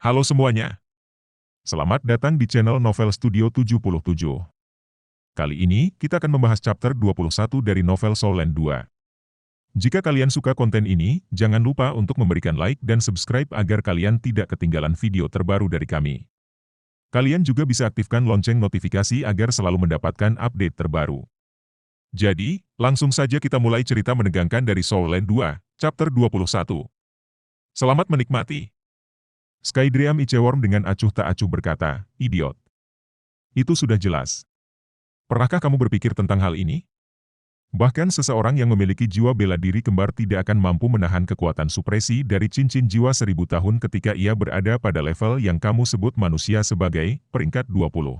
Halo semuanya, selamat datang di channel Novel Studio 77. Kali ini, kita akan membahas chapter 21 dari novel Soul Land 2. Jika kalian suka konten ini, jangan lupa untuk memberikan like dan subscribe agar kalian tidak ketinggalan video terbaru dari kami. Kalian juga bisa aktifkan lonceng notifikasi agar selalu mendapatkan update terbaru. Jadi, langsung saja kita mulai cerita menegangkan dari Soul Land 2, chapter 21. Selamat menikmati. Skydream Iceworm dengan acuh tak acuh berkata, "Idiot. Itu sudah jelas. Pernahkah kamu berpikir tentang hal ini? Bahkan seseorang yang memiliki jiwa bela diri kembar tidak akan mampu menahan kekuatan supresi dari cincin jiwa 1000 tahun ketika ia berada pada level yang kamu sebut manusia sebagai peringkat 20.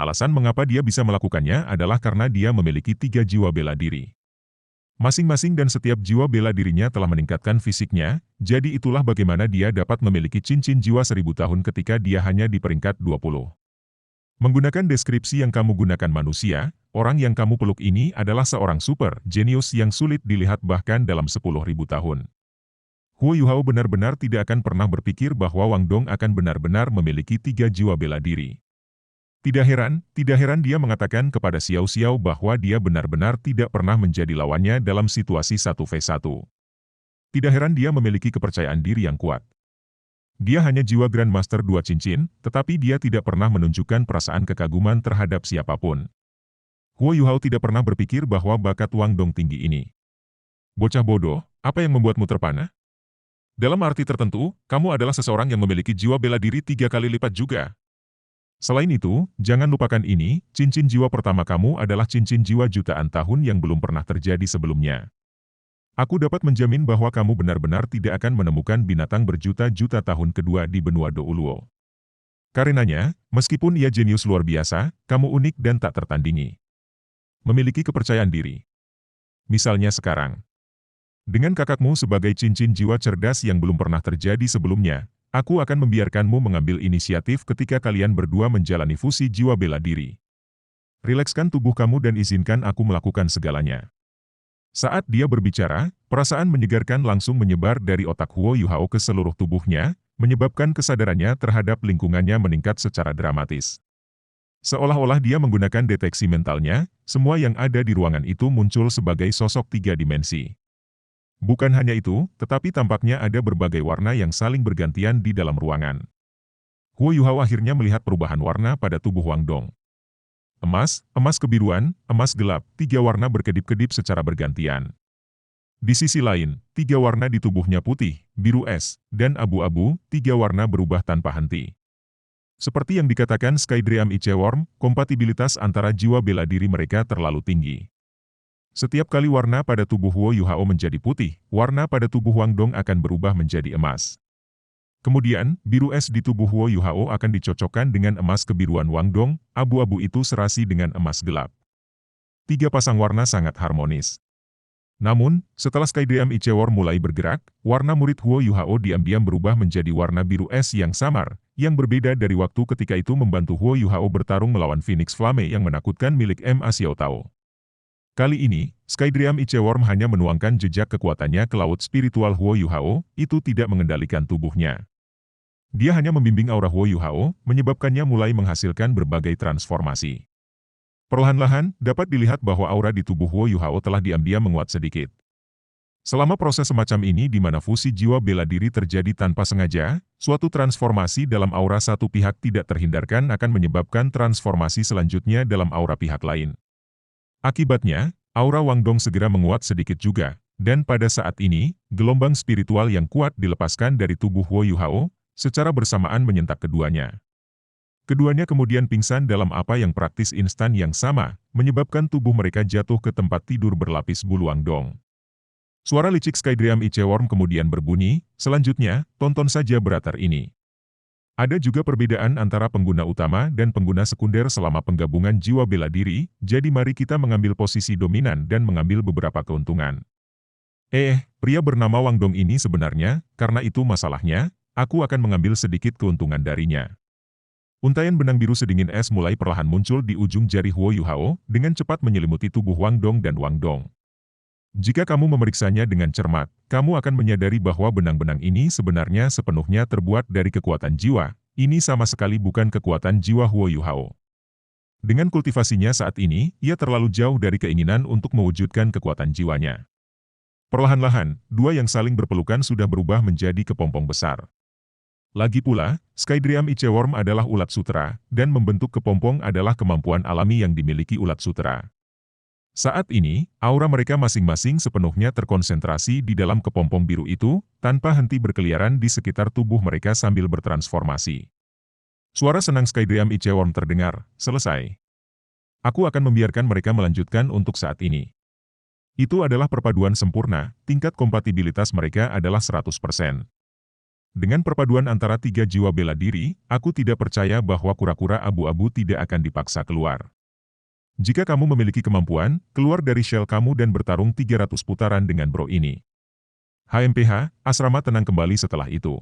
Alasan mengapa dia bisa melakukannya adalah karena dia memiliki 3 jiwa bela diri. Masing-masing dan setiap jiwa bela dirinya telah meningkatkan fisiknya, jadi itulah bagaimana dia dapat memiliki cincin jiwa 1000 tahun ketika dia hanya di peringkat 20. Menggunakan deskripsi yang kamu gunakan manusia, orang yang kamu peluk ini adalah seorang super jenius yang sulit dilihat bahkan dalam 10.000 tahun. Huo Yuhao benar-benar tidak akan pernah berpikir bahwa Wang Dong akan benar-benar memiliki 3 jiwa bela diri. Tidak heran dia mengatakan kepada Xiao Xiao bahwa dia benar-benar tidak pernah menjadi lawannya dalam situasi 1v1. Tidak heran dia memiliki kepercayaan diri yang kuat. Dia hanya jiwa Grandmaster 2 cincin, tetapi dia tidak pernah menunjukkan perasaan kekaguman terhadap siapapun. Huo Yuhao tidak pernah berpikir bahwa bakat Wang Dong tinggi ini. Bocah bodoh, apa yang membuatmu terpana? Dalam arti tertentu, kamu adalah seseorang yang memiliki jiwa bela diri 3 kali lipat juga. Selain itu, jangan lupakan ini, cincin jiwa pertama kamu adalah cincin jiwa jutaan tahun yang belum pernah terjadi sebelumnya. Aku dapat menjamin bahwa kamu benar-benar tidak akan menemukan binatang berjuta-juta tahun kedua di benua Douluo. Karenanya, meskipun ia jenius luar biasa, kamu unik dan tak tertandingi. Memiliki kepercayaan diri. Misalnya sekarang. Dengan kakakmu sebagai cincin jiwa cerdas yang belum pernah terjadi sebelumnya, aku akan membiarkanmu mengambil inisiatif ketika kalian berdua menjalani fusi jiwa bela diri. Rilekskan tubuh kamu dan izinkan aku melakukan segalanya." Saat dia berbicara, perasaan menyegarkan langsung menyebar dari otak Huo Yuhao ke seluruh tubuhnya, menyebabkan kesadarannya terhadap lingkungannya meningkat secara dramatis. Seolah-olah dia menggunakan deteksi mentalnya, semua yang ada di ruangan itu muncul sebagai sosok 3 dimensi. Bukan hanya itu, tetapi tampaknya ada berbagai warna yang saling bergantian di dalam ruangan. Huo Yuhao akhirnya melihat perubahan warna pada tubuh Wang Dong. Emas, emas kebiruan, emas gelap, 3 warna berkedip-kedip secara bergantian. Di sisi lain, 3 warna di tubuhnya putih, biru es, dan abu-abu, 3 warna berubah tanpa henti. Seperti yang dikatakan Skydream Iceworm, kompatibilitas antara jiwa bela diri mereka terlalu tinggi. Setiap kali warna pada tubuh Huo Yuhao menjadi putih, warna pada tubuh Wang Dong akan berubah menjadi emas. Kemudian, biru es di tubuh Huo Yuhao akan dicocokkan dengan emas kebiruan Wang Dong, abu-abu itu serasi dengan emas gelap. 3 pasang warna sangat harmonis. Namun, setelah Skydream Iceworm mulai bergerak, warna murid Huo Yuhao diam-diam berubah menjadi warna biru es yang samar, yang berbeda dari waktu ketika itu membantu Huo Yuhao bertarung melawan Phoenix Flame yang menakutkan milik Ma Xiao Tao. Kali ini, Skydream Iceworm hanya menuangkan jejak kekuatannya ke laut spiritual Huo Yuhao, itu tidak mengendalikan tubuhnya. Dia hanya membimbing aura Huo Yuhao, menyebabkannya mulai menghasilkan berbagai transformasi. Perlahan-lahan, dapat dilihat bahwa aura di tubuh Huo Yuhao telah diam-diam menguat sedikit. Selama proses semacam ini di mana fusi jiwa bela diri terjadi tanpa sengaja, suatu transformasi dalam aura satu pihak tidak terhindarkan akan menyebabkan transformasi selanjutnya dalam aura pihak lain. Akibatnya, aura Wang Dong segera menguat sedikit juga, dan pada saat ini, gelombang spiritual yang kuat dilepaskan dari tubuh Huo Yuhao, secara bersamaan menyentak keduanya. Keduanya kemudian pingsan dalam apa yang praktis instan yang sama, menyebabkan tubuh mereka jatuh ke tempat tidur berlapis bulu Wang Dong. Suara licik Skydream Iceworm kemudian berbunyi, "Selanjutnya, tonton saja beratar ini." Ada juga perbedaan antara pengguna utama dan pengguna sekunder selama penggabungan jiwa bela diri, jadi mari kita mengambil posisi dominan dan mengambil beberapa keuntungan. Pria bernama Wang Dong ini sebenarnya, karena itu masalahnya, aku akan mengambil sedikit keuntungan darinya. Untaian benang biru sedingin es mulai perlahan muncul di ujung jari Huo Yuhao, dengan cepat menyelimuti tubuh Wang Dong dan Wang Dong. Jika kamu memeriksanya dengan cermat, kamu akan menyadari bahwa benang-benang ini sebenarnya sepenuhnya terbuat dari kekuatan jiwa. Ini sama sekali bukan kekuatan jiwa Huo Yuhao. Dengan kultivasinya saat ini, ia terlalu jauh dari keinginan untuk mewujudkan kekuatan jiwanya. Perlahan-lahan, dua yang saling berpelukan sudah berubah menjadi kepompong besar. Lagi pula, Skydream Iceworm adalah ulat sutera, dan membentuk kepompong adalah kemampuan alami yang dimiliki ulat sutera. Saat ini, aura mereka masing-masing sepenuhnya terkonsentrasi di dalam kepompong biru itu, tanpa henti berkeliaran di sekitar tubuh mereka sambil bertransformasi. Suara senang Skydream Iceworm terdengar, selesai. Aku akan membiarkan mereka melanjutkan untuk saat ini. Itu adalah perpaduan sempurna, tingkat kompatibilitas mereka adalah 100%. Dengan perpaduan antara tiga jiwa bela diri, aku tidak percaya bahwa kura-kura abu-abu tidak akan dipaksa keluar. Jika kamu memiliki kemampuan, keluar dari shell kamu dan bertarung 300 putaran dengan bro ini. HMPH, asrama tenang kembali setelah itu.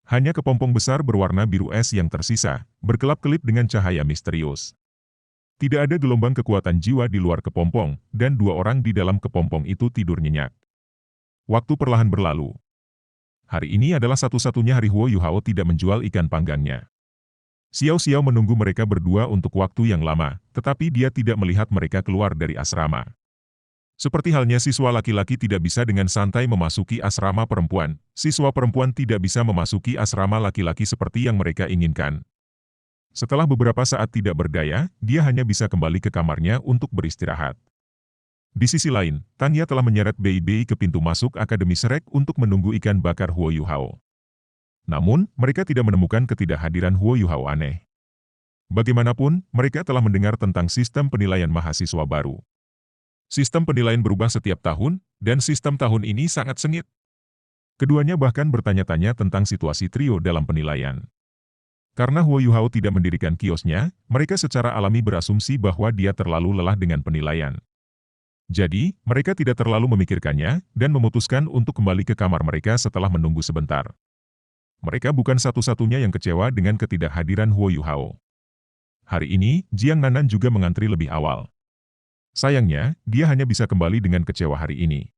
Hanya kepompong besar berwarna biru es yang tersisa, berkelap-kelip dengan cahaya misterius. Tidak ada gelombang kekuatan jiwa di luar kepompong, dan dua orang di dalam kepompong itu tidur nyenyak. Waktu perlahan berlalu. Hari ini adalah satu-satunya hari Huo Yuhao tidak menjual ikan panggangnya. Xiao Xiao menunggu mereka berdua untuk waktu yang lama, tetapi dia tidak melihat mereka keluar dari asrama. Seperti halnya siswa laki-laki tidak bisa dengan santai memasuki asrama perempuan, siswa perempuan tidak bisa memasuki asrama laki-laki seperti yang mereka inginkan. Setelah beberapa saat tidak berdaya, dia hanya bisa kembali ke kamarnya untuk beristirahat. Di sisi lain, Tanya telah menyeret Bei ke pintu masuk Akademi Shrek untuk menunggu ikan bakar Huo Yuhao. Namun, mereka tidak menemukan ketidakhadiran Huo Yuhao aneh. Bagaimanapun, mereka telah mendengar tentang sistem penilaian mahasiswa baru. Sistem penilaian berubah setiap tahun, dan sistem tahun ini sangat sengit. Keduanya bahkan bertanya-tanya tentang situasi trio dalam penilaian. Karena Huo Yuhao tidak mendirikan kiosnya, mereka secara alami berasumsi bahwa dia terlalu lelah dengan penilaian. Jadi, mereka tidak terlalu memikirkannya, dan memutuskan untuk kembali ke kamar mereka setelah menunggu sebentar. Mereka bukan satu-satunya yang kecewa dengan ketidakhadiran Huo Yuhao. Hari ini, Jiang Nanan juga mengantri lebih awal. Sayangnya, dia hanya bisa kembali dengan kecewa hari ini.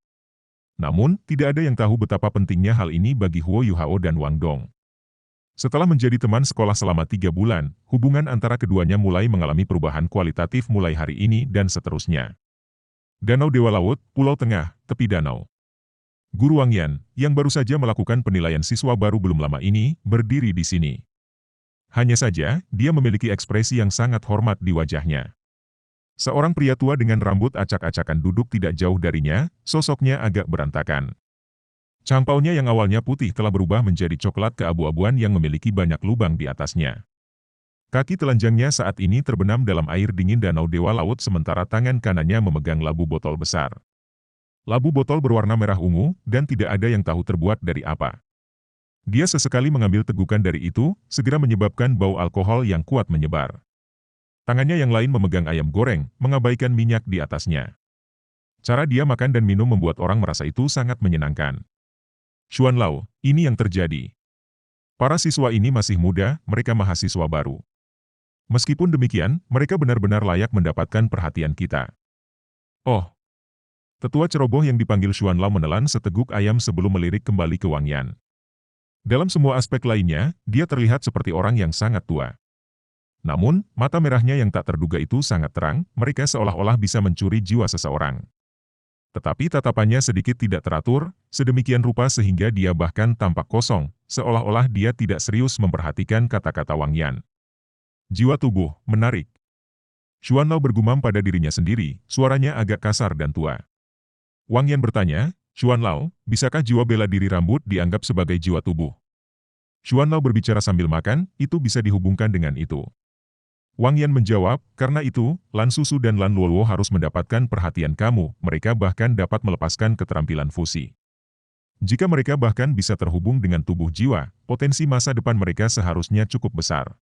Namun, tidak ada yang tahu betapa pentingnya hal ini bagi Huo Yuhao dan Wang Dong. Setelah menjadi teman sekolah selama 3 bulan, hubungan antara keduanya mulai mengalami perubahan kualitatif mulai hari ini dan seterusnya. Danau Dewa Laut, Pulau Tengah, tepi danau. Guru Wang Yan, yang baru saja melakukan penilaian siswa baru belum lama ini, berdiri di sini. Hanya saja, dia memiliki ekspresi yang sangat hormat di wajahnya. Seorang pria tua dengan rambut acak-acakan duduk tidak jauh darinya, sosoknya agak berantakan. Cangpaunya yang awalnya putih telah berubah menjadi coklat keabu-abuan yang memiliki banyak lubang di atasnya. Kaki telanjangnya saat ini terbenam dalam air dingin Danau Dewa Laut sementara tangan kanannya memegang labu botol besar. Labu botol berwarna merah ungu, dan tidak ada yang tahu terbuat dari apa. Dia sesekali mengambil tegukan dari itu, segera menyebabkan bau alkohol yang kuat menyebar. Tangannya yang lain memegang ayam goreng, mengabaikan minyak di atasnya. Cara dia makan dan minum membuat orang merasa itu sangat menyenangkan. Xuan Lao, ini yang terjadi. Para siswa ini masih muda, mereka mahasiswa baru. Meskipun demikian, mereka benar-benar layak mendapatkan perhatian kita. Oh. Tetua ceroboh yang dipanggil Xuan Lao menelan seteguk ayam sebelum melirik kembali ke Wang Yan. Dalam semua aspek lainnya, dia terlihat seperti orang yang sangat tua. Namun, mata merahnya yang tak terduga itu sangat terang, mereka seolah-olah bisa mencuri jiwa seseorang. Tetapi tatapannya sedikit tidak teratur, sedemikian rupa sehingga dia bahkan tampak kosong, seolah-olah dia tidak serius memperhatikan kata-kata Wang Yan. Jiwa tubuh, menarik. Xuan Lao bergumam pada dirinya sendiri, suaranya agak kasar dan tua. Wang Yan bertanya, Xuan Lao, bisakah jiwa bela diri rambut dianggap sebagai jiwa tubuh? Xuan Lao berbicara sambil makan, itu bisa dihubungkan dengan itu. Wang Yan menjawab, karena itu, Lan Susu dan Lan Luoluo harus mendapatkan perhatian kamu, mereka bahkan dapat melepaskan keterampilan fusi. Jika mereka bahkan bisa terhubung dengan tubuh jiwa, potensi masa depan mereka seharusnya cukup besar.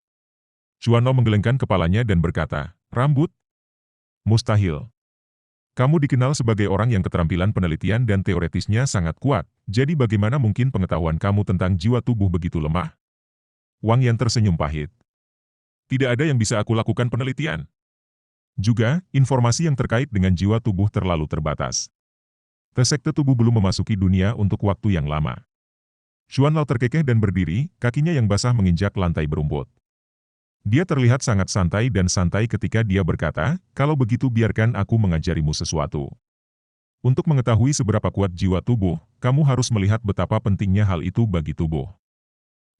Xuan Lao menggelengkan kepalanya dan berkata, rambut? Mustahil. Kamu dikenal sebagai orang yang keterampilan penelitian dan teoretisnya sangat kuat, jadi bagaimana mungkin pengetahuan kamu tentang jiwa tubuh begitu lemah? Wang Yan tersenyum pahit. Tidak ada yang bisa aku lakukan penelitian. Juga, informasi yang terkait dengan jiwa tubuh terlalu terbatas. Sekte tubuh belum memasuki dunia untuk waktu yang lama. Xuan Lao terkekeh dan berdiri, kakinya yang basah menginjak lantai berumput. Dia terlihat sangat santai dan santai ketika dia berkata, "Kalau begitu biarkan aku mengajarimu sesuatu. Untuk mengetahui seberapa kuat jiwa tubuh, kamu harus melihat betapa pentingnya hal itu bagi tubuh.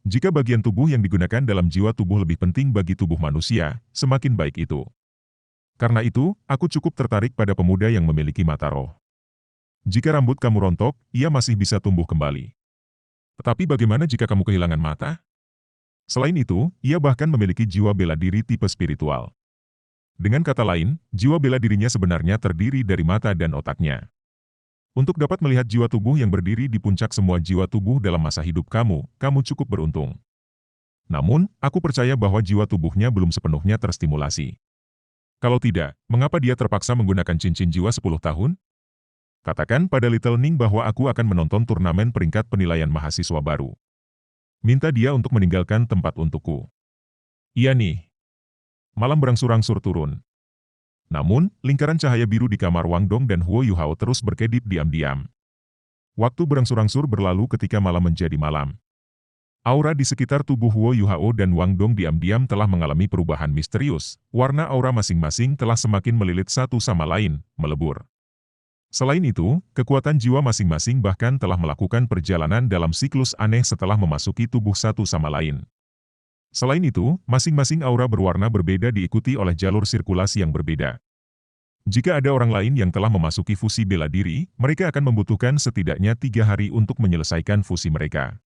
Jika bagian tubuh yang digunakan dalam jiwa tubuh lebih penting bagi tubuh manusia, semakin baik itu. Karena itu, aku cukup tertarik pada pemuda yang memiliki mata roh. Jika rambut kamu rontok, ia masih bisa tumbuh kembali. Tetapi bagaimana jika kamu kehilangan mata? Selain itu, ia bahkan memiliki jiwa bela diri tipe spiritual. Dengan kata lain, jiwa bela dirinya sebenarnya terdiri dari mata dan otaknya. Untuk dapat melihat jiwa tubuh yang berdiri di puncak semua jiwa tubuh dalam masa hidup kamu, kamu cukup beruntung. Namun, aku percaya bahwa jiwa tubuhnya belum sepenuhnya terstimulasi. Kalau tidak, mengapa dia terpaksa menggunakan cincin jiwa 10 tahun? Katakan pada Little Ning bahwa aku akan menonton turnamen peringkat penilaian mahasiswa baru. Minta dia untuk meninggalkan tempat untukku. Iya nih. Malam berangsur-angsur turun. Namun, lingkaran cahaya biru di kamar Wang Dong dan Huo Yuhao terus berkedip diam-diam. Waktu berangsur-angsur berlalu ketika malam menjadi malam. Aura di sekitar tubuh Huo Yuhao dan Wang Dong diam-diam telah mengalami perubahan misterius. Warna aura masing-masing telah semakin melilit satu sama lain, melebur. Selain itu, kekuatan jiwa masing-masing bahkan telah melakukan perjalanan dalam siklus aneh setelah memasuki tubuh satu sama lain. Selain itu, masing-masing aura berwarna berbeda diikuti oleh jalur sirkulasi yang berbeda. Jika ada orang lain yang telah memasuki fusi bela diri, mereka akan membutuhkan setidaknya 3 hari untuk menyelesaikan fusi mereka.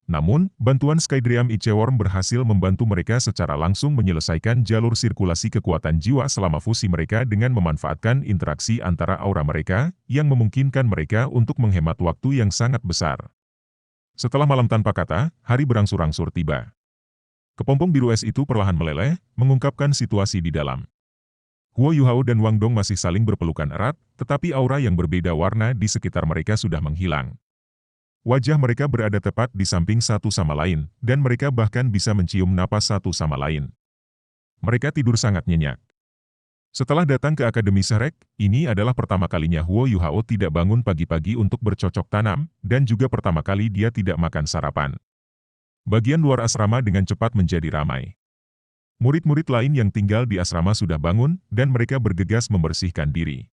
Namun, bantuan Skydream Iceworm berhasil membantu mereka secara langsung menyelesaikan jalur sirkulasi kekuatan jiwa selama fusi mereka dengan memanfaatkan interaksi antara aura mereka, yang memungkinkan mereka untuk menghemat waktu yang sangat besar. Setelah malam tanpa kata, hari berangsur-angsur tiba. Kepompong biru es itu perlahan meleleh, mengungkapkan situasi di dalam. Huo Yuhao dan Wang Dong masih saling berpelukan erat, tetapi aura yang berbeda warna di sekitar mereka sudah menghilang. Wajah mereka berada tepat di samping satu sama lain, dan mereka bahkan bisa mencium napas satu sama lain. Mereka tidur sangat nyenyak. Setelah datang ke Akademi Serek, ini adalah pertama kalinya Huo Yuhao tidak bangun pagi-pagi untuk bercocok tanam, dan juga pertama kali dia tidak makan sarapan. Bagian luar asrama dengan cepat menjadi ramai. Murid-murid lain yang tinggal di asrama sudah bangun, dan mereka bergegas membersihkan diri.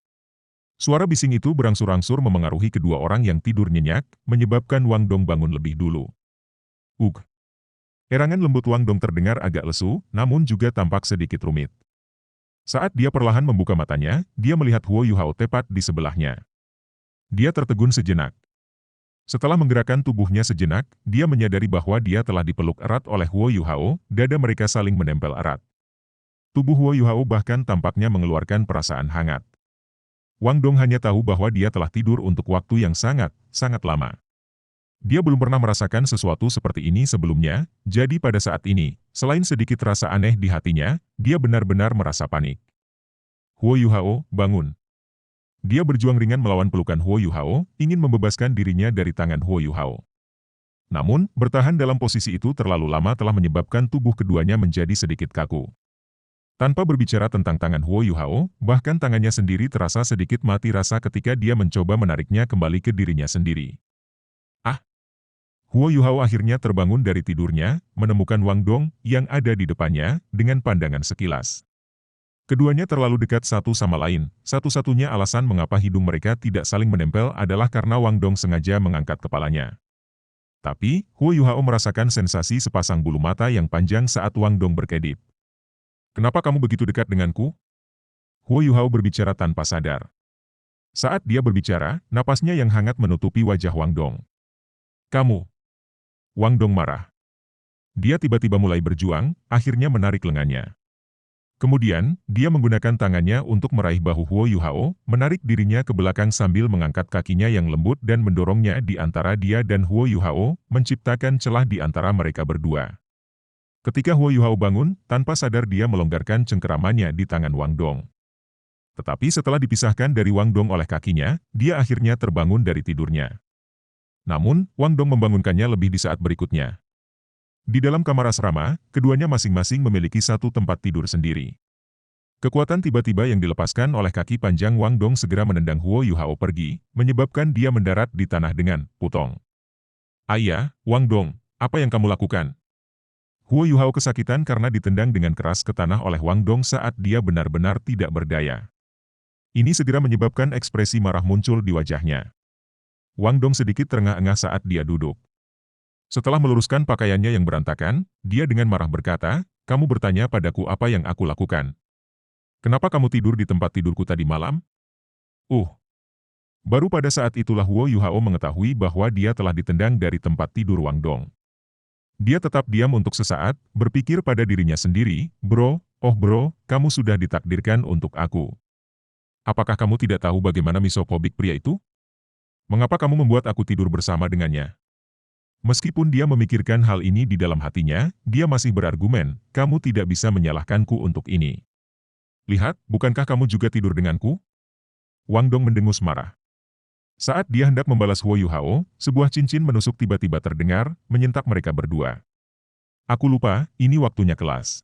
Suara bising itu berangsur-angsur memengaruhi kedua orang yang tidur nyenyak, menyebabkan Wang Dong bangun lebih dulu. Ugh! Erangan lembut Wang Dong terdengar agak lesu, namun juga tampak sedikit rumit. Saat dia perlahan membuka matanya, dia melihat Huo Yuhao tepat di sebelahnya. Dia tertegun sejenak. Setelah menggerakkan tubuhnya sejenak, dia menyadari bahwa dia telah dipeluk erat oleh Huo Yuhao, dada mereka saling menempel erat. Tubuh Huo Yuhao bahkan tampaknya mengeluarkan perasaan hangat. Wang Dong hanya tahu bahwa dia telah tidur untuk waktu yang sangat lama. Dia belum pernah merasakan sesuatu seperti ini sebelumnya, jadi pada saat ini, selain sedikit rasa aneh di hatinya, dia benar-benar merasa panik. Huo Yuhao, bangun. Dia berjuang ringan melawan pelukan Huo Yuhao, ingin membebaskan dirinya dari tangan Huo Yuhao. Namun, bertahan dalam posisi itu terlalu lama telah menyebabkan tubuh keduanya menjadi sedikit kaku. Tanpa berbicara tentang tangan Huo Yuhao, bahkan tangannya sendiri terasa sedikit mati rasa ketika dia mencoba menariknya kembali ke dirinya sendiri. Ah! Huo Yuhao akhirnya terbangun dari tidurnya, menemukan Wang Dong yang ada di depannya, dengan pandangan sekilas. Keduanya terlalu dekat satu sama lain, satu-satunya alasan mengapa hidung mereka tidak saling menempel adalah karena Wang Dong sengaja mengangkat kepalanya. Tapi, Huo Yuhao merasakan sensasi sepasang bulu mata yang panjang saat Wang Dong berkedip. Kenapa kamu begitu dekat denganku? Huo Yuhao berbicara tanpa sadar. Saat dia berbicara, napasnya yang hangat menutupi wajah Wang Dong. Kamu. Wang Dong marah. Dia tiba-tiba mulai berjuang, akhirnya menarik lengannya. Kemudian, dia menggunakan tangannya untuk meraih bahu Huo Yuhao, menarik dirinya ke belakang sambil mengangkat kakinya yang lembut dan mendorongnya di antara dia dan Huo Yuhao, menciptakan celah di antara mereka berdua. Ketika Huo Yuhao bangun, tanpa sadar dia melonggarkan cengkeramannya di tangan Wang Dong. Tetapi setelah dipisahkan dari Wang Dong oleh kakinya, dia akhirnya terbangun dari tidurnya. Namun, Wang Dong membangunkannya lebih di saat berikutnya. Di dalam kamar asrama, keduanya masing-masing memiliki satu tempat tidur sendiri. Kekuatan tiba-tiba yang dilepaskan oleh kaki panjang Wang Dong segera menendang Huo Yuhao pergi, menyebabkan dia mendarat di tanah dengan putong. Ayah, Wang Dong, apa yang kamu lakukan? Huo Yuhao kesakitan karena ditendang dengan keras ke tanah oleh Wang Dong saat dia benar-benar tidak berdaya. Ini segera menyebabkan ekspresi marah muncul di wajahnya. Wang Dong sedikit terengah-engah saat dia duduk. Setelah meluruskan pakaiannya yang berantakan, dia dengan marah berkata, "Kamu bertanya padaku apa yang aku lakukan. Kenapa kamu tidur di tempat tidurku tadi malam?" Uh, Baru pada saat itulah Huo Yuhao mengetahui bahwa dia telah ditendang dari tempat tidur Wang Dong. Dia tetap diam untuk sesaat, berpikir pada dirinya sendiri, "Bro, kamu sudah ditakdirkan untuk aku. Apakah kamu tidak tahu bagaimana misofobik pria itu? Mengapa kamu membuat aku tidur bersama dengannya?" Meskipun dia memikirkan hal ini di dalam hatinya, dia masih berargumen, "Kamu tidak bisa menyalahkanku untuk ini. Lihat, bukankah kamu juga tidur denganku?" Wang Dong mendengus marah. Saat dia hendak membalas Huo Yuhao, sebuah cincin menusuk tiba-tiba terdengar, menyentak mereka berdua. "Aku lupa, ini waktunya kelas.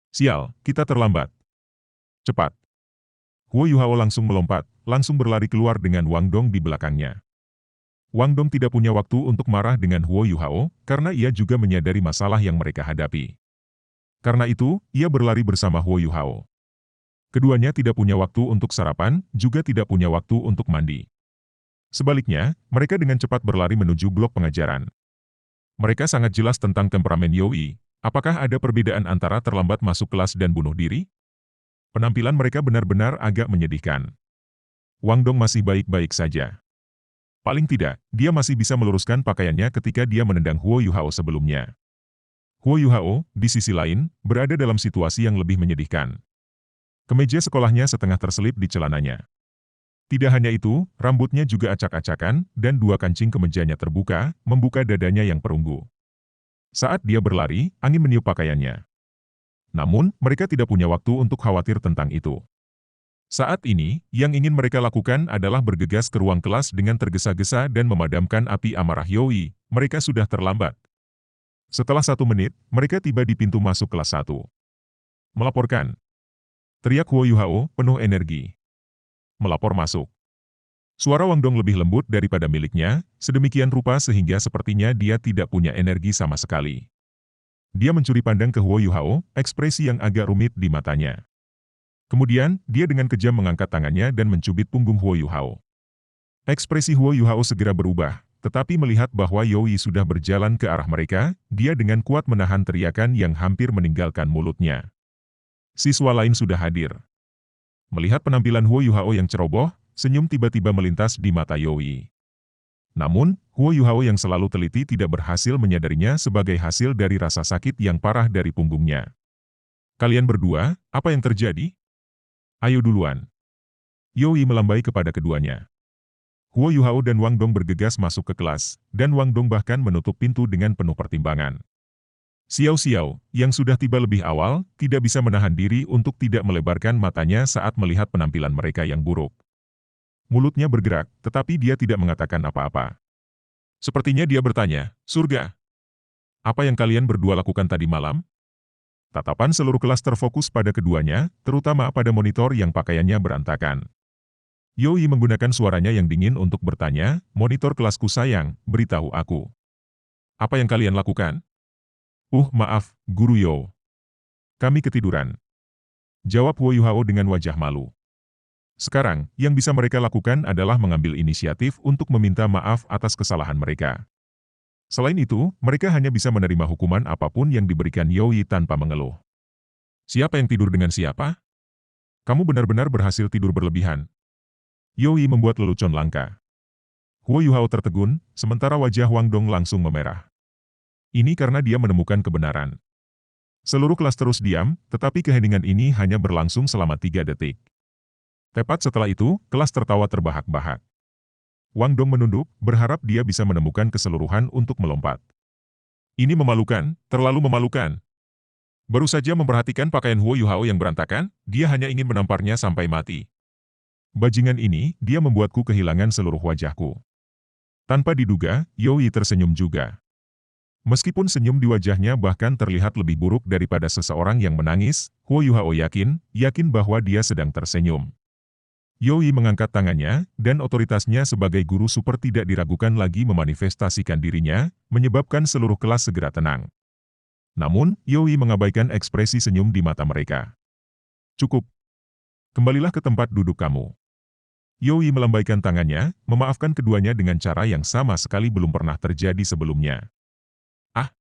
Sial, kita terlambat. Cepat." Huo Yuhao langsung melompat, langsung berlari keluar dengan Wang Dong di belakangnya. Wang Dong tidak punya waktu untuk marah dengan Huo Yuhao, karena ia juga menyadari masalah yang mereka hadapi. Karena itu, ia berlari bersama Huo Yuhao. Keduanya tidak punya waktu untuk sarapan, juga tidak punya waktu untuk mandi. Sebaliknya, mereka dengan cepat berlari menuju blok pengajaran. Mereka sangat jelas tentang temperamen Yoi. Apakah ada perbedaan antara terlambat masuk kelas dan bunuh diri? Penampilan mereka benar-benar agak menyedihkan. Wang Dong masih baik-baik saja. Paling tidak, dia masih bisa meluruskan pakaiannya ketika dia menendang Huo Yuhao sebelumnya. Huo Yuhao, di sisi lain, berada dalam situasi yang lebih menyedihkan. Kemeja sekolahnya setengah terselip di celananya. Tidak hanya itu, rambutnya juga acak-acakan, dan dua kancing kemejanya terbuka, membuka dadanya yang perunggu. Saat dia berlari, angin meniup pakaiannya. Namun, mereka tidak punya waktu untuk khawatir tentang itu. Saat ini, yang ingin mereka lakukan adalah bergegas ke ruang kelas dengan tergesa-gesa dan memadamkan api amarah Yoi. Mereka sudah terlambat. Setelah 1 menit, mereka tiba di pintu masuk kelas 1. "Melaporkan!" teriak Huo Yuhao, penuh energi. "Melapor masuk." Suara Wang Dong lebih lembut daripada miliknya, sedemikian rupa sehingga sepertinya dia tidak punya energi sama sekali. Dia mencuri pandang ke Huo Yuhao, ekspresi yang agak rumit di matanya. Kemudian, dia dengan kejam mengangkat tangannya dan mencubit punggung Huo Yuhao. Ekspresi Huo Yuhao segera berubah, tetapi melihat bahwa Yoi sudah berjalan ke arah mereka, dia dengan kuat menahan teriakan yang hampir meninggalkan mulutnya. Siswa lain sudah hadir. Melihat penampilan Huo Yuhao yang ceroboh, senyum tiba-tiba melintas di mata Yoi. Namun, Huo Yuhao yang selalu teliti tidak berhasil menyadarinya sebagai hasil dari rasa sakit yang parah dari punggungnya. "Kalian berdua, apa yang terjadi? Ayo duluan." Yoi melambai kepada keduanya. Huo Yuhao dan Wang Dong bergegas masuk ke kelas, dan Wang Dong bahkan menutup pintu dengan penuh pertimbangan. Xiao Xiao, yang sudah tiba lebih awal, tidak bisa menahan diri untuk tidak melebarkan matanya saat melihat penampilan mereka yang buruk. Mulutnya bergerak, tetapi dia tidak mengatakan apa-apa. Sepertinya dia bertanya, "Surga, apa yang kalian berdua lakukan tadi malam?" Tatapan seluruh kelas terfokus pada keduanya, terutama pada monitor yang pakaiannya berantakan. Yoi menggunakan suaranya yang dingin untuk bertanya, "Monitor kelasku sayang, beritahu aku. Apa yang kalian lakukan?" Maaf, Guru Yo. Kami ketiduran." Jawab Huo Yuhao dengan wajah malu. Sekarang, yang bisa mereka lakukan adalah mengambil inisiatif untuk meminta maaf atas kesalahan mereka. Selain itu, mereka hanya bisa menerima hukuman apapun yang diberikan Yoi tanpa mengeluh. "Siapa yang tidur dengan siapa? Kamu benar-benar berhasil tidur berlebihan." Yoi membuat lelucon langka. Huo Yuhao tertegun, sementara wajah Wang Dong langsung memerah. Ini karena dia menemukan kebenaran. Seluruh kelas terus diam, tetapi keheningan ini hanya berlangsung selama 3 detik. Tepat setelah itu, kelas tertawa terbahak-bahak. Wang Dong menunduk, berharap dia bisa menemukan keseluruhan untuk melompat. "Ini memalukan, terlalu memalukan." Baru saja memperhatikan pakaian Huo Yuhao yang berantakan, dia hanya ingin menamparnya sampai mati. "Bajingan ini, dia membuatku kehilangan seluruh wajahku." Tanpa diduga, Yoi tersenyum juga. Meskipun senyum di wajahnya bahkan terlihat lebih buruk daripada seseorang yang menangis, Huo Yuhao yakin bahwa dia sedang tersenyum. Yoi mengangkat tangannya, dan otoritasnya sebagai guru super tidak diragukan lagi memanifestasikan dirinya, menyebabkan seluruh kelas segera tenang. Namun, Yoi mengabaikan ekspresi senyum di mata mereka. Cukup. Kembalilah ke tempat duduk kamu. Yoi melambaikan tangannya, memaafkan keduanya dengan cara yang sama sekali belum pernah terjadi sebelumnya. Ah!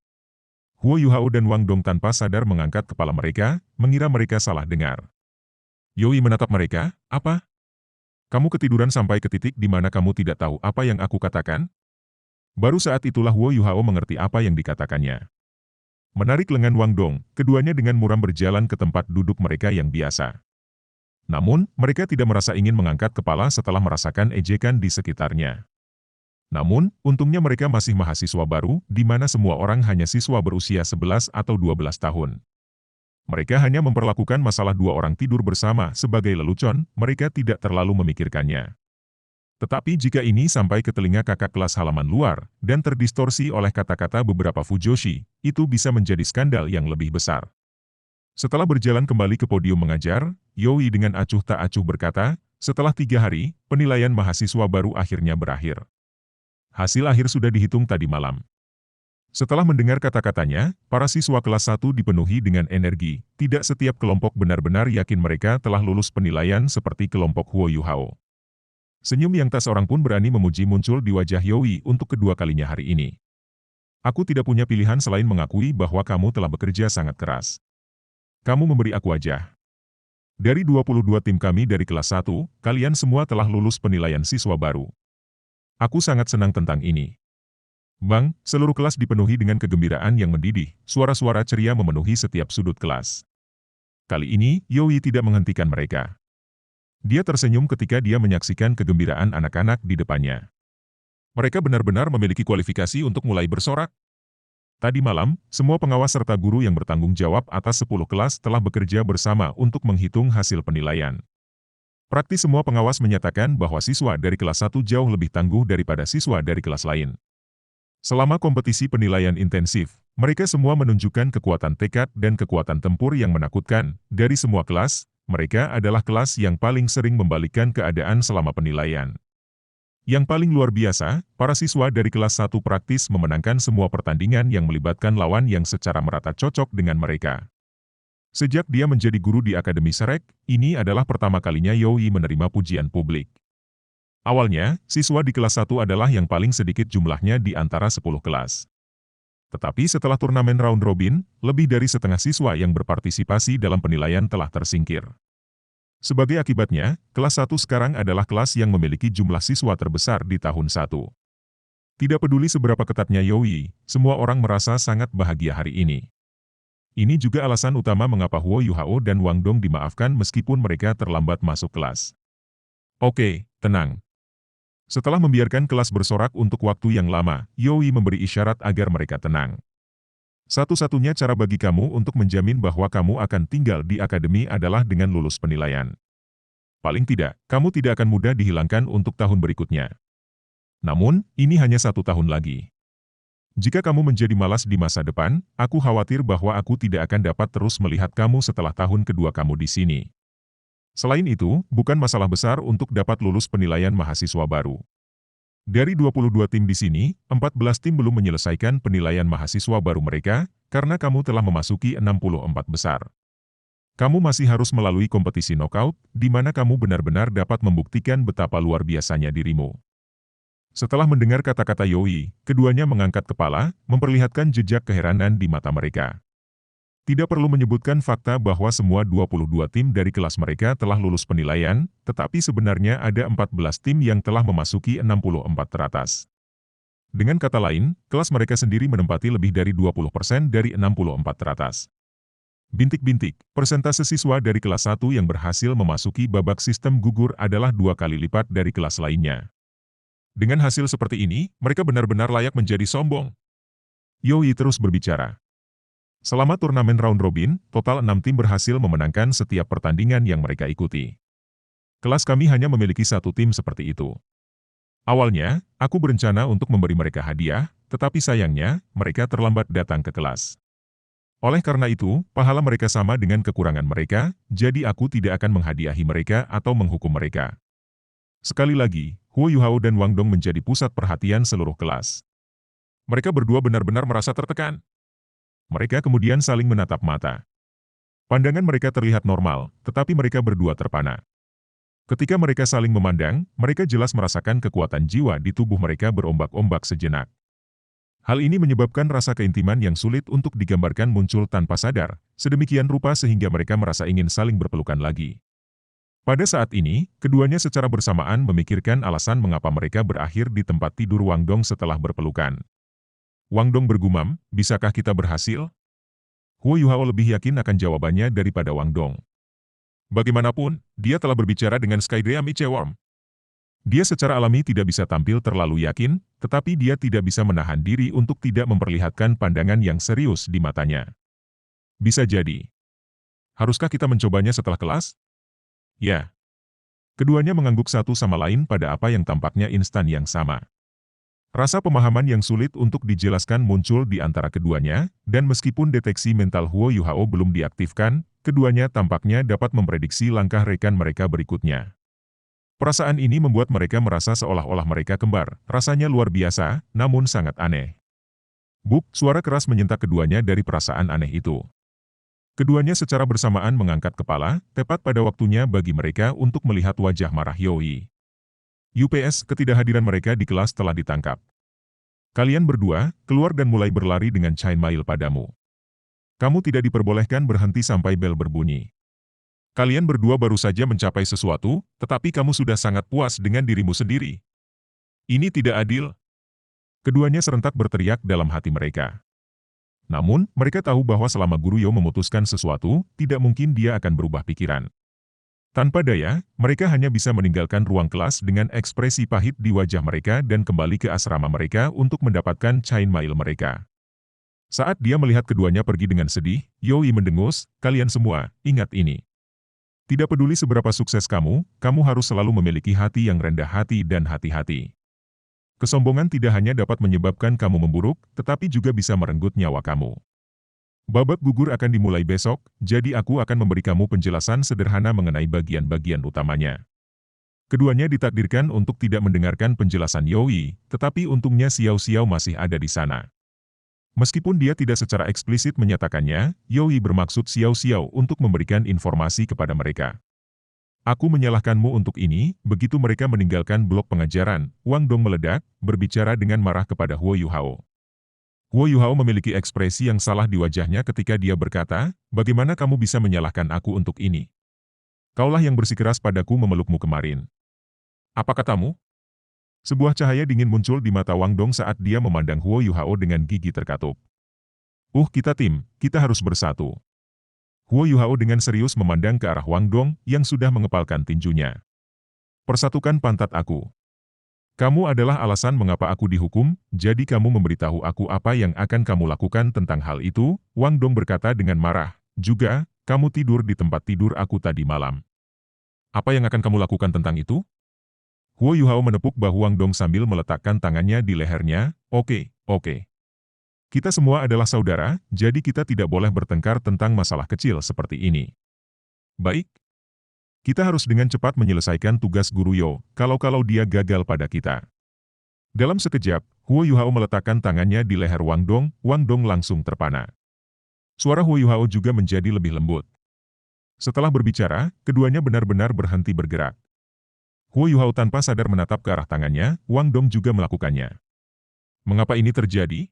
Huo Yuhao dan Wang Dong tanpa sadar mengangkat kepala mereka, mengira mereka salah dengar. Yoi menatap mereka, apa? Kamu ketiduran sampai ke titik di mana kamu tidak tahu apa yang aku katakan? Baru saat itulah Huo Yuhao mengerti apa yang dikatakannya. Menarik lengan Wang Dong, keduanya dengan muram berjalan ke tempat duduk mereka yang biasa. Namun, mereka tidak merasa ingin mengangkat kepala setelah merasakan ejekan di sekitarnya. Namun, untungnya mereka masih mahasiswa baru, di mana semua orang hanya siswa berusia 11 atau 12 tahun. Mereka hanya memperlakukan masalah dua orang tidur bersama sebagai lelucon, mereka tidak terlalu memikirkannya. Tetapi jika ini sampai ke telinga kakak kelas halaman luar, dan terdistorsi oleh kata-kata beberapa fujoshi, itu bisa menjadi skandal yang lebih besar. Setelah berjalan kembali ke podium mengajar, Yoi dengan acuh tak acuh berkata, setelah 3 hari, penilaian mahasiswa baru akhirnya berakhir. Hasil akhir sudah dihitung tadi malam. Setelah mendengar kata-katanya, para siswa kelas 1 dipenuhi dengan energi. Tidak setiap kelompok benar-benar yakin mereka telah lulus penilaian seperti kelompok Huo Yuhao. Senyum yang tak seorang pun berani memuji muncul di wajah Yoi untuk kedua kalinya hari ini. Aku tidak punya pilihan selain mengakui bahwa kamu telah bekerja sangat keras. Kamu memberi aku wajah. Dari 22 tim kami dari kelas 1, kalian semua telah lulus penilaian siswa baru. Aku sangat senang tentang ini. Bang, seluruh kelas dipenuhi dengan kegembiraan yang mendidih, suara-suara ceria memenuhi setiap sudut kelas. Kali ini, Yoi tidak menghentikan mereka. Dia tersenyum ketika dia menyaksikan kegembiraan anak-anak di depannya. Mereka benar-benar memiliki kualifikasi untuk mulai bersorak. Tadi malam, semua pengawas serta guru yang bertanggung jawab atas 10 kelas telah bekerja bersama untuk menghitung hasil penilaian. Praktis semua pengawas menyatakan bahwa siswa dari kelas 1 jauh lebih tangguh daripada siswa dari kelas lain. Selama kompetisi penilaian intensif, mereka semua menunjukkan kekuatan tekad dan kekuatan tempur yang menakutkan. Dari semua kelas, mereka adalah kelas yang paling sering membalikkan keadaan selama penilaian. Yang paling luar biasa, para siswa dari kelas 1 praktis memenangkan semua pertandingan yang melibatkan lawan yang secara merata cocok dengan mereka. Sejak dia menjadi guru di Akademi Shrek, ini adalah pertama kalinya Yoi menerima pujian publik. Awalnya, siswa di kelas 1 adalah yang paling sedikit jumlahnya di antara 10 kelas. Tetapi setelah turnamen round robin, lebih dari setengah siswa yang berpartisipasi dalam penilaian telah tersingkir. Sebagai akibatnya, kelas 1 sekarang adalah kelas yang memiliki jumlah siswa terbesar di tahun 1. Tidak peduli seberapa ketatnya Yoi, semua orang merasa sangat bahagia hari ini. Ini juga alasan utama mengapa Huo Yuhao dan Wang Dong dimaafkan meskipun mereka terlambat masuk kelas. Oke, tenang. Setelah membiarkan kelas bersorak untuk waktu yang lama, Yoi memberi isyarat agar mereka tenang. Satu-satunya cara bagi kamu untuk menjamin bahwa kamu akan tinggal di akademi adalah dengan lulus penilaian. Paling tidak, kamu tidak akan mudah dihilangkan untuk tahun berikutnya. Namun, ini hanya 1 tahun lagi. Jika kamu menjadi malas di masa depan, aku khawatir bahwa aku tidak akan dapat terus melihat kamu setelah tahun kedua kamu di sini. Selain itu, bukan masalah besar untuk dapat lulus penilaian mahasiswa baru. Dari 22 tim di sini, 14 tim belum menyelesaikan penilaian mahasiswa baru mereka, karena kamu telah memasuki 64 besar. Kamu masih harus melalui kompetisi knockout, di mana kamu benar-benar dapat membuktikan betapa luar biasanya dirimu. Setelah mendengar kata-kata Yoi, keduanya mengangkat kepala, memperlihatkan jejak keheranan di mata mereka. Tidak perlu menyebutkan fakta bahwa semua 22 tim dari kelas mereka telah lulus penilaian, tetapi sebenarnya ada 14 tim yang telah memasuki 64 teratas. Dengan kata lain, kelas mereka sendiri menempati lebih dari 20% dari 64 teratas. Bintik-bintik, persentase siswa dari kelas 1 yang berhasil memasuki babak sistem gugur adalah 2 kali lipat dari kelas lainnya. Dengan hasil seperti ini, mereka benar-benar layak menjadi sombong. Yoi terus berbicara. Selama turnamen round robin, total 6 tim berhasil memenangkan setiap pertandingan yang mereka ikuti. Kelas kami hanya memiliki 1 tim seperti itu. Awalnya, aku berencana untuk memberi mereka hadiah, tetapi sayangnya, mereka terlambat datang ke kelas. Oleh karena itu, pahala mereka sama dengan kekurangan mereka, jadi aku tidak akan menghadiahi mereka atau menghukum mereka. Sekali lagi, Huo Yuhao dan Wang Dong menjadi pusat perhatian seluruh kelas. Mereka berdua benar-benar merasa tertekan. Mereka kemudian saling menatap mata. Pandangan mereka terlihat normal, tetapi mereka berdua terpana. Ketika mereka saling memandang, mereka jelas merasakan kekuatan jiwa di tubuh mereka berombak-ombak sejenak. Hal ini menyebabkan rasa keintiman yang sulit untuk digambarkan muncul tanpa sadar, sedemikian rupa sehingga mereka merasa ingin saling berpelukan lagi. Pada saat ini, keduanya secara bersamaan memikirkan alasan mengapa mereka berakhir di tempat tidur Wang Dong setelah berpelukan. Wang Dong bergumam, bisakah kita berhasil? Huo Yuhao lebih yakin akan jawabannya daripada Wang Dong. Bagaimanapun, dia telah berbicara dengan Skydrea Micheworm. Dia secara alami tidak bisa tampil terlalu yakin, tetapi dia tidak bisa menahan diri untuk tidak memperlihatkan pandangan yang serius di matanya. Bisa jadi. Haruskah kita mencobanya setelah kelas? Ya. Keduanya mengangguk satu sama lain pada apa yang tampaknya instan yang sama. Rasa pemahaman yang sulit untuk dijelaskan muncul di antara keduanya, dan meskipun deteksi mental Huo Yuhao belum diaktifkan, keduanya tampaknya dapat memprediksi langkah rekan mereka berikutnya. Perasaan ini membuat mereka merasa seolah-olah mereka kembar, rasanya luar biasa, namun sangat aneh. Buk, suara keras menyentak keduanya dari perasaan aneh itu. Keduanya secara bersamaan mengangkat kepala, tepat pada waktunya bagi mereka untuk melihat wajah marah Yoi. UPS, ketidakhadiran mereka di kelas telah ditangkap. Kalian berdua, keluar dan mulai berlari dengan chainmail padamu. Kamu tidak diperbolehkan berhenti sampai bel berbunyi. Kalian berdua baru saja mencapai sesuatu, tetapi kamu sudah sangat puas dengan dirimu sendiri. Ini tidak adil. Keduanya serentak berteriak dalam hati mereka. Namun, mereka tahu bahwa selama Guru Yo memutuskan sesuatu, tidak mungkin dia akan berubah pikiran. Tanpa daya, mereka hanya bisa meninggalkan ruang kelas dengan ekspresi pahit di wajah mereka dan kembali ke asrama mereka untuk mendapatkan chainmail mereka. Saat dia melihat keduanya pergi dengan sedih, Yoi mendengus, kalian semua, ingat ini. Tidak peduli seberapa sukses kamu, kamu harus selalu memiliki hati yang rendah hati dan hati-hati. Kesombongan tidak hanya dapat menyebabkan kamu memburuk, tetapi juga bisa merenggut nyawa kamu. Babak gugur akan dimulai besok, jadi aku akan memberi kamu penjelasan sederhana mengenai bagian-bagian utamanya. Keduanya ditakdirkan untuk tidak mendengarkan penjelasan Yoi, tetapi untungnya Xiao Xiao masih ada di sana. Meskipun dia tidak secara eksplisit menyatakannya, Yoi bermaksud Xiao Xiao untuk memberikan informasi kepada mereka. Aku menyalahkanmu untuk ini, begitu mereka meninggalkan blok pengajaran, Wang Dong meledak, berbicara dengan marah kepada Huo Yuhao. Huo Yuhao memiliki ekspresi yang salah di wajahnya ketika dia berkata, bagaimana kamu bisa menyalahkan aku untuk ini? Kaulah yang bersikeras padaku memelukmu kemarin. Apa katamu? Sebuah cahaya dingin muncul di mata Wang Dong saat dia memandang Huo Yuhao dengan gigi terkatup. Kita tim, kita harus bersatu. Huo Yuhao dengan serius memandang ke arah Wang Dong yang sudah mengepalkan tinjunya. Persatukan pantat aku. Kamu adalah alasan mengapa aku dihukum, jadi kamu memberitahu aku apa yang akan kamu lakukan tentang hal itu, Wang Dong berkata dengan marah. Juga, kamu tidur di tempat tidur aku tadi malam. Apa yang akan kamu lakukan tentang itu? Huo Yuhao menepuk bahu Wang Dong sambil meletakkan tangannya di lehernya, oke. Kita semua adalah saudara, jadi kita tidak boleh bertengkar tentang masalah kecil seperti ini. Baik. Kita harus dengan cepat menyelesaikan tugas Guru Yo, kalau dia gagal pada kita. Dalam sekejap, Huo Yuhao meletakkan tangannya di leher Wang Dong langsung terpana. Suara Huo Yuhao juga menjadi lebih lembut. Setelah berbicara, keduanya benar-benar berhenti bergerak. Huo Yuhao tanpa sadar menatap ke arah tangannya, Wang Dong juga melakukannya. Mengapa ini terjadi?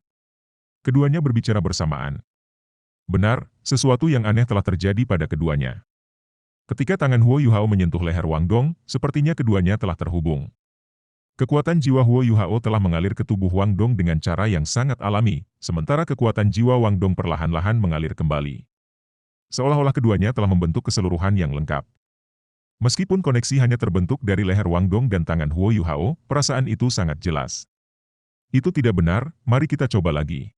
Keduanya berbicara bersamaan. Benar, sesuatu yang aneh telah terjadi pada keduanya. Ketika tangan Huo Yuhao menyentuh leher Wang Dong, sepertinya keduanya telah terhubung. Kekuatan jiwa Huo Yuhao telah mengalir ke tubuh Wang Dong dengan cara yang sangat alami, sementara kekuatan jiwa Wang Dong perlahan-lahan mengalir kembali. Seolah-olah keduanya telah membentuk keseluruhan yang lengkap. Meskipun koneksi hanya terbentuk dari leher Wang Dong dan tangan Huo Yuhao, perasaan itu sangat jelas. Itu tidak benar, mari kita coba lagi.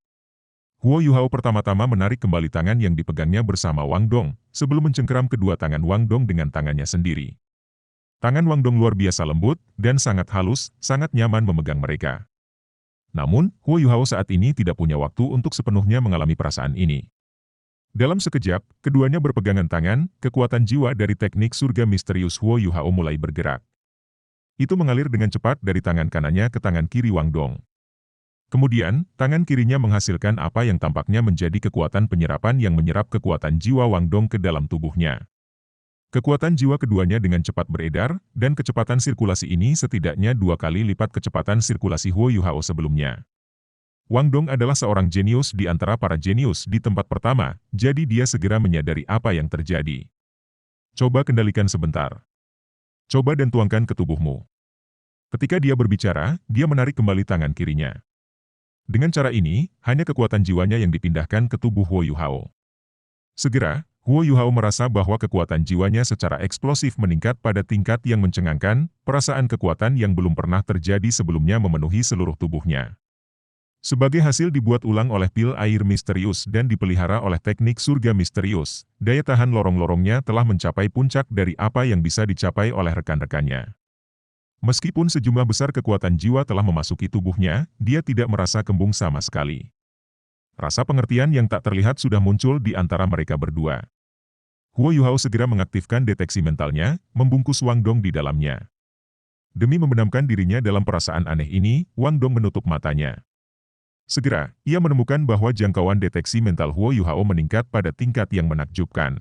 Huo Yuhao pertama-tama menarik kembali tangan yang dipegangnya bersama Wang Dong, sebelum mencengkeram kedua tangan Wang Dong dengan tangannya sendiri. Tangan Wang Dong luar biasa lembut, dan sangat halus, sangat nyaman memegang mereka. Namun, Huo Yuhao saat ini tidak punya waktu untuk sepenuhnya mengalami perasaan ini. Dalam sekejap, keduanya berpegangan tangan, kekuatan jiwa dari teknik surga misterius Huo Yuhao mulai bergerak. Itu mengalir dengan cepat dari tangan kanannya ke tangan kiri Wang Dong. Kemudian, tangan kirinya menghasilkan apa yang tampaknya menjadi kekuatan penyerapan yang menyerap kekuatan jiwa Wang Dong ke dalam tubuhnya. Kekuatan jiwa keduanya dengan cepat beredar, dan kecepatan sirkulasi ini setidaknya 2 kali lipat kecepatan sirkulasi Huo Yuhao sebelumnya. Wang Dong adalah seorang jenius di antara para jenius di tempat pertama, jadi dia segera menyadari apa yang terjadi. Coba kendalikan sebentar. Coba dan tuangkan ke tubuhmu. Ketika dia berbicara, dia menarik kembali tangan kirinya. Dengan cara ini, hanya kekuatan jiwanya yang dipindahkan ke tubuh Huo Yuhao. Segera, Huo Yuhao merasa bahwa kekuatan jiwanya secara eksplosif meningkat pada tingkat yang mencengangkan, perasaan kekuatan yang belum pernah terjadi sebelumnya memenuhi seluruh tubuhnya. Sebagai hasil dibuat ulang oleh pil air misterius dan dipelihara oleh teknik surga misterius, daya tahan lorong-lorongnya telah mencapai puncak dari apa yang bisa dicapai oleh rekan-rekannya. Meskipun sejumlah besar kekuatan jiwa telah memasuki tubuhnya, dia tidak merasa kembung sama sekali. Rasa pengertian yang tak terlihat sudah muncul di antara mereka berdua. Huo Yuhao segera mengaktifkan deteksi mentalnya, membungkus Wang Dong di dalamnya. Demi membenamkan dirinya dalam perasaan aneh ini, Wang Dong menutup matanya. Segera, ia menemukan bahwa jangkauan deteksi mental Huo Yuhao meningkat pada tingkat yang menakjubkan.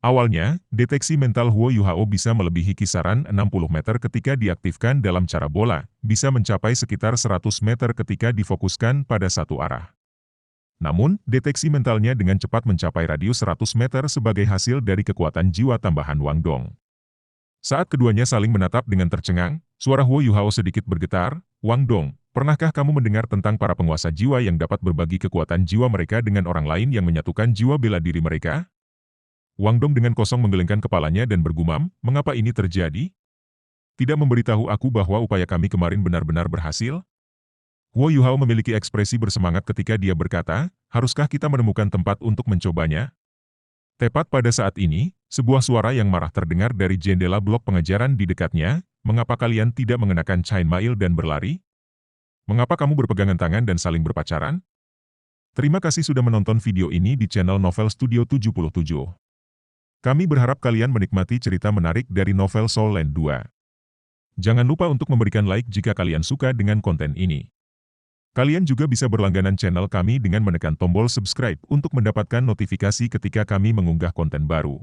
Awalnya, deteksi mental Huo Yuhao bisa melebihi kisaran 60 meter ketika diaktifkan dalam cara bola, bisa mencapai sekitar 100 meter ketika difokuskan pada satu arah. Namun, deteksi mentalnya dengan cepat mencapai radius 100 meter sebagai hasil dari kekuatan jiwa tambahan Wang Dong. Saat keduanya saling menatap dengan tercengang, suara Huo Yuhao sedikit bergetar. Wang Dong, pernahkah kamu mendengar tentang para penguasa jiwa yang dapat berbagi kekuatan jiwa mereka dengan orang lain yang menyatukan jiwa bela diri mereka? Wang Dong dengan kosong menggelengkan kepalanya dan bergumam, mengapa ini terjadi? Tidak memberitahu aku bahwa upaya kami kemarin benar-benar berhasil? Huo Yuhao memiliki ekspresi bersemangat ketika dia berkata, haruskah kita menemukan tempat untuk mencobanya? Tepat pada saat ini, sebuah suara yang marah terdengar dari jendela blok pengejaran di dekatnya. Mengapa kalian tidak mengenakan chainmail dan berlari? Mengapa kamu berpegangan tangan dan saling berpacaran? Terima kasih sudah menonton video ini di channel Novel Studio 77. Kami berharap kalian menikmati cerita menarik dari novel Soul Land 2. Jangan lupa untuk memberikan like jika kalian suka dengan konten ini. Kalian juga bisa berlangganan channel kami dengan menekan tombol subscribe untuk mendapatkan notifikasi ketika kami mengunggah konten baru.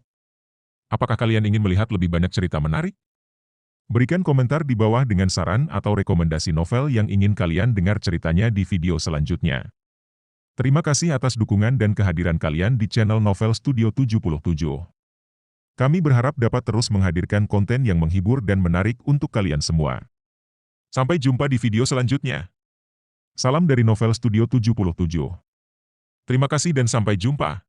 Apakah kalian ingin melihat lebih banyak cerita menarik? Berikan komentar di bawah dengan saran atau rekomendasi novel yang ingin kalian dengar ceritanya di video selanjutnya. Terima kasih atas dukungan dan kehadiran kalian di channel Novel Studio 77. Kami berharap dapat terus menghadirkan konten yang menghibur dan menarik untuk kalian semua. Sampai jumpa di video selanjutnya. Salam dari Novel Studio 77. Terima kasih dan sampai jumpa.